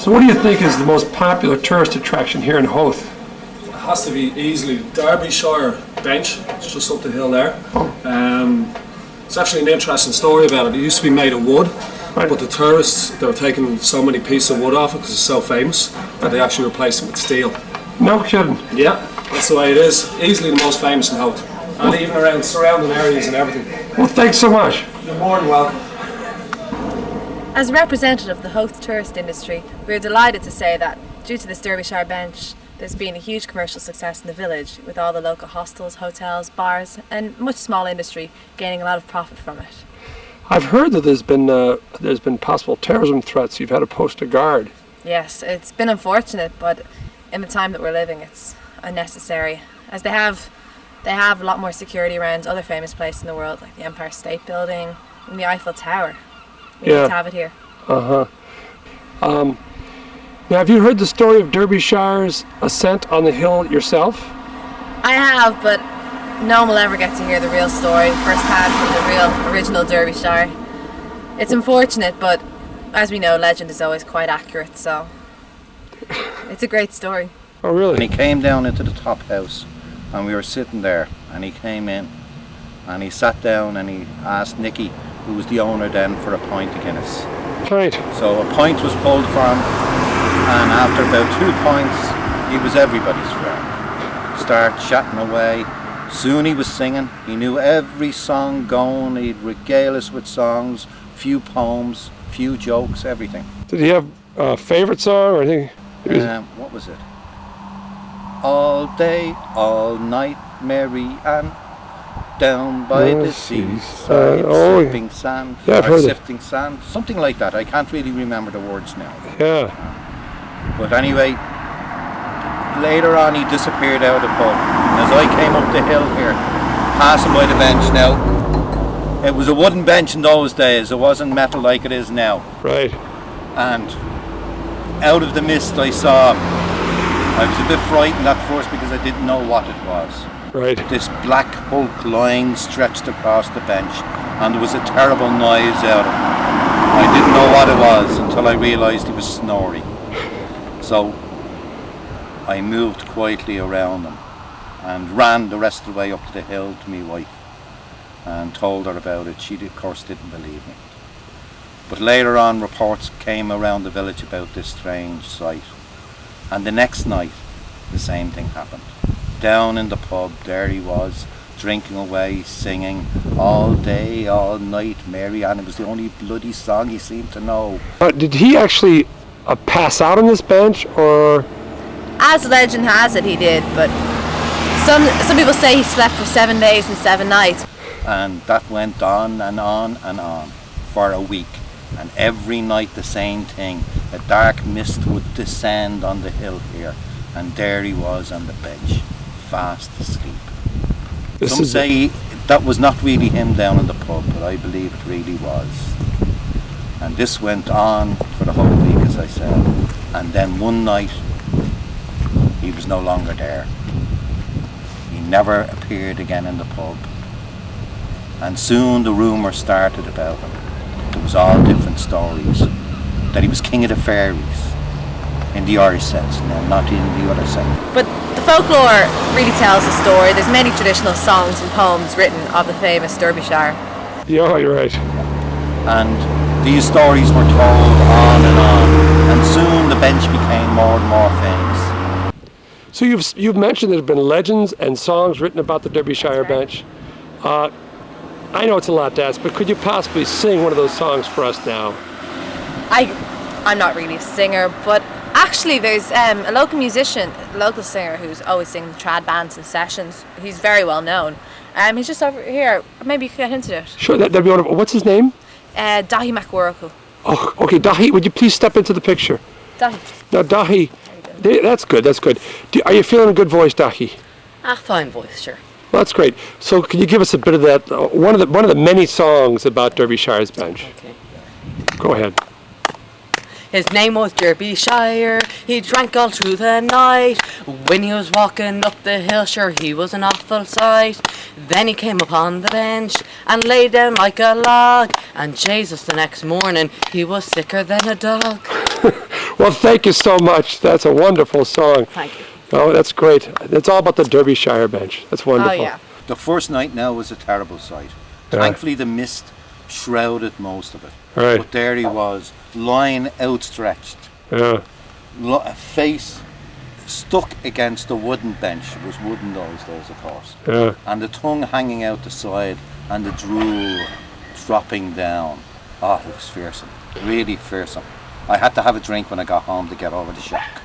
So what do you think is the most popular tourist attraction here in Howth? It has to be easily Derbyshire Bench. It's just up the hill there. It's actually an interesting story about it. It used to be made of wood, but the tourists, they were taking so many pieces of wood off it because it's so famous that they actually replaced it with steel. No kidding. Yeah, that's the way it is. Easily the most famous in Howth. And even around surrounding areas and everything. Well, thanks so much. You're more than welcome. As a representative of the Howth tourist industry, we are delighted to say that, due to this Derbyshire Bench, there's been a huge commercial success in the village, with all the local hostels, hotels, bars and much small industry gaining a lot of profit from it. I've heard that there's been possible terrorism threats. You've had to post a guard. Yes, it's been unfortunate, but in the time that we're living it's unnecessary, as they have a lot more security around other famous places in the world, like the Empire State Building and the Eiffel Tower. We need to have it here. Now, have you heard the story of Derbyshire's ascent on the hill yourself? I have, but no one will ever get to hear the real story firsthand from the real original Derbyshire. It's unfortunate, but as we know, legend is always quite accurate, so it's a great story. Oh, really? And he came down into the top house, and we were sitting there, and he came in, and he sat down, and he asked Nicky, who was the owner then, for a pint of Guinness. Pint? So a pint was pulled for him, and after about 2 pints, he was everybody's friend. Start chatting away. Soon he was singing. He knew every song going. He'd regale us with songs, few poems, few jokes, everything. Did he have a favourite song or anything? What was it? All day, all night, Mary Ann, down by the seaside, sipping sand, sifting sand, something like that. I can't really remember the words now. Yeah. But anyway, later on he disappeared out of the pub. As I came up the hill here, passing by the bench now, it was a wooden bench in those days. It wasn't metal like it is now. Right. And out of the mist I saw, I was a bit frightened at first because I didn't know what it was. Right. This black hulk line stretched across the bench, and there was a terrible noise out of it. I didn't know what it was until I realised he was snoring. So I moved quietly around him and ran the rest of the way up to the hill to my wife and told her about it. She of course didn't believe me. But later on reports came around the village about this strange sight, and the next night the same thing happened. Down in the pub there he was, drinking away, singing all day, all night, Mary Ann. It was the only bloody song he seemed to know. Did he actually pass out on this bench, or? As legend has it, he did, but some people say he slept for 7 days and 7 nights. And that went on and on and on for a week. And every night the same thing. A dark mist would descend on the hill here, and there he was on the bench, fast asleep. Some say that was not really him down in the pub, but I believe it really was. And this went on for the whole week, as I said. And then one night, he was no longer there. He never appeared again in the pub. And soon the rumour started about him. There was all different stories. That he was king of the fairies, in the Irish sense, no, not in the other sense. But the folklore really tells the story. There's many traditional songs and poems written of the famous Derbyshire. Yeah, you're right. And these stories were told on, and soon the bench became more and more famous. So you've mentioned there have been legends and songs written about the Derbyshire Bench. I know it's a lot to ask, but could you possibly sing one of those songs for us now? I'm not really a singer, but actually there's a local musician, a local singer who's always singing trad bands and sessions. He's very well known. He's just over here. Maybe you could get into it. Sure, that'd be wonderful. What's his name? Dahi MacWaracle. Oh, okay, Dahi, would you please step into the picture? Dahi. Now, Dahi, that's good, that's good. Are you feeling a good voice, Dahi? Fine voice, sure. Well, that's great. So can you give us a bit of that, one of the many songs about Derbyshire's bench? Okay. Go ahead. His name was Derbyshire, he drank all through the night. When he was walking up the hill, sure he was an awful sight. Then he came upon the bench and lay down like a log. And Jesus, the next morning, he was sicker than a dog. Well, thank you so much. That's a wonderful song. Thank you. Oh, that's great. It's all about the Derbyshire bench. That's wonderful. Oh yeah. The first night now was a terrible sight. Yeah. Thankfully the mist shrouded most of it. Right. But there he was, lying outstretched, Yeah. a face stuck against the wooden bench. It was wooden those days, of course. Yeah. And the tongue hanging out the side and the drool dropping down. Oh, it was fearsome. Really fearsome. I had to have a drink when I got home to get over the shock.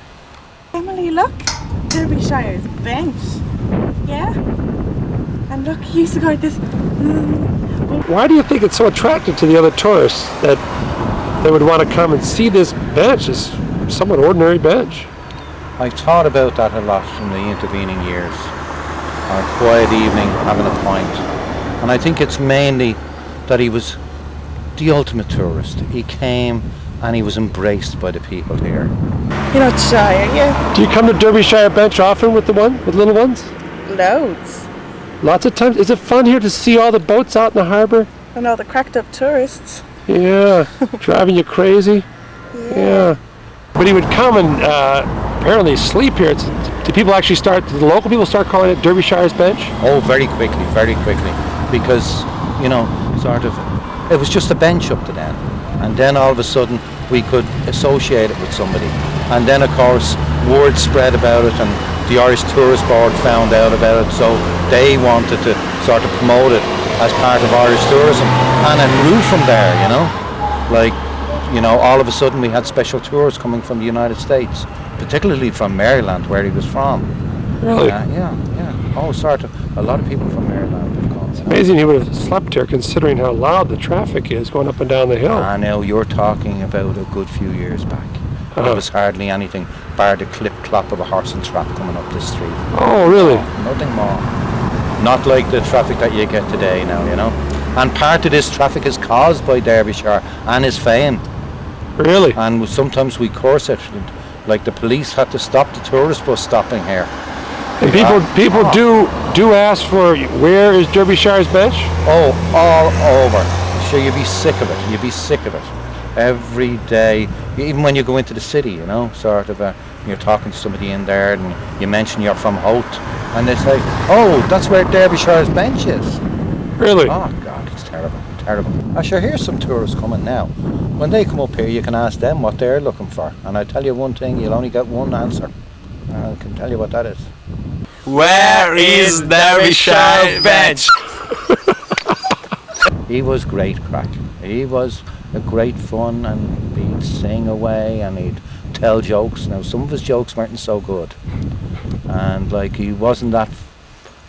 Emily, look, Derbyshire's bench. Yeah? And look, he used to go like this. Why do you think it's so attractive to the other tourists that they would want to come and see this bench? It's a somewhat ordinary bench. I thought about that a lot in the intervening years. On a quiet evening, having a pint. And I think it's mainly that he was the ultimate tourist. He came and he was embraced by the people here. You're not shy, are you? Do you come to Derbyshire bench often with with little ones? Loads. Lots of times. Is it fun here to see all the boats out in the harbour? And all the cracked up tourists. Yeah. Driving you crazy? Yeah. But he would come and apparently sleep here. Do people actually do the local people start calling it Derbyshire's bench? Oh, very quickly. Because, it was just a bench up to then. And then all of a sudden we could associate it with somebody. And then of course word spread about it and the Irish Tourist Board found out about it, so they wanted to sort of promote it as part of Irish tourism. And it grew from there, all of a sudden we had special tours coming from the United States, particularly from Maryland, where he was from. Really? Yeah. A lot of people from Maryland have come. Amazing he would have slept here considering how loud the traffic is going up and down the hill. I know, you're talking about a good few years back. There was hardly anything bar the clip-clop of a horse and trap coming up the street. Oh, really? Nothing more. Not like the traffic that you get today now, And part of this traffic is caused by Derbyshire and his fame. Really? And sometimes we curse it. Like the police had to stop the tourist bus stopping here. And people do ask for, where is Derbyshire's bench? Oh, all over. Sure, you'd be sick of it. Every day, even when you go into the city, you're talking to somebody in there and you mention you're from Howth and they say, oh, that's where Derbyshire's bench is. Really? Oh God, it's terrible. I sure hear some tourists coming now. When they come up here, you can ask them what they're looking for. And I tell you one thing, you'll only get one answer. I can tell you what that is. Where is Derbyshire bench? He was great crack. He was a great fun, and he'd sing away and he'd tell jokes. Now some of his jokes weren't so good, and he wasn't that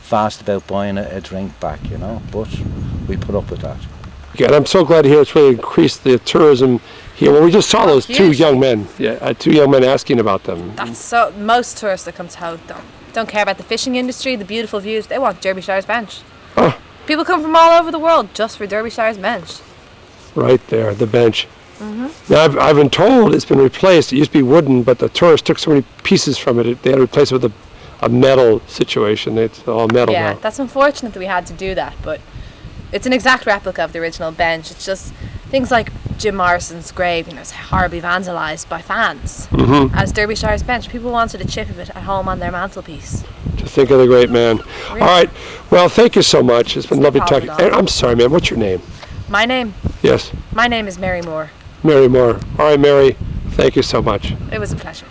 fast about buying a drink back, but we put up with that. Yeah, and I'm so glad to hear it's really increased the tourism here. Well, we just saw those two huge. young men. Yeah, two young men asking about them. That's so. Most tourists that come to Howth don't care about the fishing industry, the beautiful views. They want Derbyshire's bench. Oh. People come from all over the world just for Derbyshire's bench. Right there, the bench. Now, I've been told it's been replaced. It used to be wooden, but the tourists took so many pieces from it. They had to replace it with a metal situation. It's all metal Yeah, now. that's unfortunate that we had to do that, but it's an exact replica of the original bench. It's just things like Jim Morrison's grave, it's horribly vandalised by fans. As Derbyshire's bench, people wanted a chip of it at home on their mantelpiece. To think of the great man. Really? All right. Well, thank you so much. It's been lovely no talking. problem at all. I'm sorry, man. What's your name? My name Yes, is Mary Moore. Mary Moore. All right, Mary. Thank you so much. It was a pleasure.